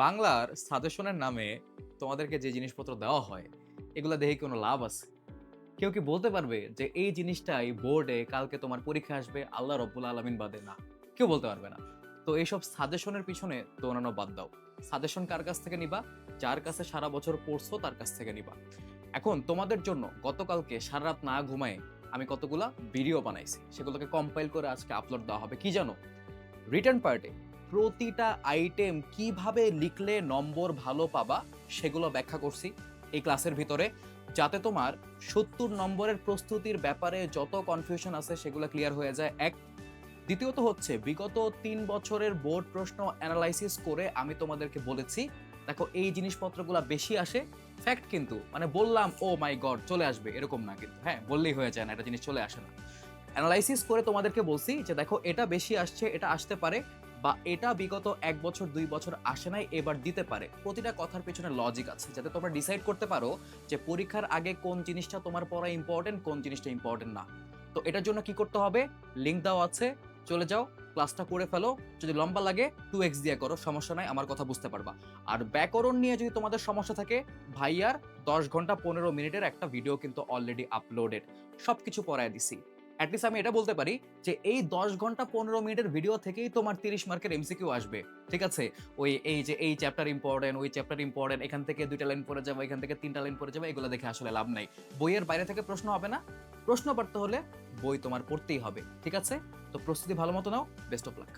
বাংলার সাজেশনের নামে তোমাদেরকে যে জিনিসপত্র দেওয়া হয়, এগুলা দেখে কোনো লাভ আছে? কেউ কি বলতে পারবে যে এই জিনিসটাই বোর্ডে কালকে তোমার পরীক্ষা আসবে আল্লাহ রব্বুল আলামিন বাদে? না, কেউ বলতে পারবে না। তো এইসব সাজেশনের পিছনে দৌড়ানো বাদ দাও। সাজেশন কার কাছ থেকে নিবা? যার কাছে সারা বছর পড়ছো তার কাছ থেকে নিবা। এখন তোমাদের জন্য গতকালকে সারা রাত না ঘুমায়ে আমি কতগুলা ভিডিও বানাইছি, সেগুলোকে কম্পাইল করে আজকে আপলোড দেওয়া হবে। কি জানো? রিটার্ন পার্টে প্রতিটা আইটেম কিভাবে লিখলে নম্বর ভালো পাবা সেগুলো ব্যাখ্যা করছি এই ক্লাসের ভিতরে, যাতে তোমার ৭০ নম্বরের প্রস্তুতির ব্যাপারে যত কনফিউশন আছে সেগুলো ক্লিয়ার হয়ে যায়। এক, দ্বিতীয়ত হচ্ছে বিগত ৩ বছরের বোর্ড প্রশ্ন অ্যানালাইসিস করে আমি তোমাদেরকে বলেছি দেখো এই জিনিসপত্রগুলো বেশি আসে। ফ্যাক্ট কিন্তু, মানে বললাম ও মাই গড চলে আসবে এরকম না, কিন্তু হ্যাঁ বললেই হয়ে যায় না, এটা জিনিস চলে আসে না। অ্যানালাইসিস করে তোমাদেরকে বলছি যে দেখো এটা বেশি আসছে, এটা আসতে পারে, বা এটা বিগত ১ বছর ২ বছর আসে নাই, এবার দিতে পারে। প্রতিটা কথার পেছনে লজিক আছে, যাতে তোমরা ডিসাইড করতে পারো যে পরীক্ষার আগে কোন জিনিসটা তোমার পড়া ইম্পর্টেন্ট, কোন জিনিসটা ইম্পর্টেন্ট না। তো এটার জন্য কি করতে হবে? লিঙ্ক দেওয়া আছে, চলে যাও, ক্লাসটা করে ফেলো। যদি লম্বা লাগে 2x দিয়ে করো, সমস্যা নাই, আমার কথা বুঝতে পারবা। আর ব্যাকরণ নিয়ে যদি তোমাদের সমস্যা থাকে, ভাইয়ার ১০ ঘন্টা ১৫ মিনিটের একটা ভিডিও কিন্তু অলরেডি আপলোডেড, সবকিছু পড়ায় দিছি। অ্যাটলিস্ট আমি এটা বলতে পারি যে এই ১০ ঘন্টা ১৫ মিনিটের ভিডিও থেকেই তোমার ৩০ মার্কের এমসিকিউ আসবে। ঠিক আছে? এই যে এই চ্যাপ্টার ইম্পোর্টেন্ট, ওই চ্যাপ্টার ইম্পোর্টেন্ট, এখান থেকে ২ টা লাইন পড়ে যাবো, এখান থেকে ৩ টা লাইন পড়ে যাবো, এগুলো দেখে আসলে লাভ নাই। বইয়ের বাইরে থেকে প্রশ্ন হবে না। প্রশ্ন পারতে হলে বই তোমার পড়তেই হবে। ঠিক আছে? তো প্রস্তুতি ভালো মতো নাও। Best of luck.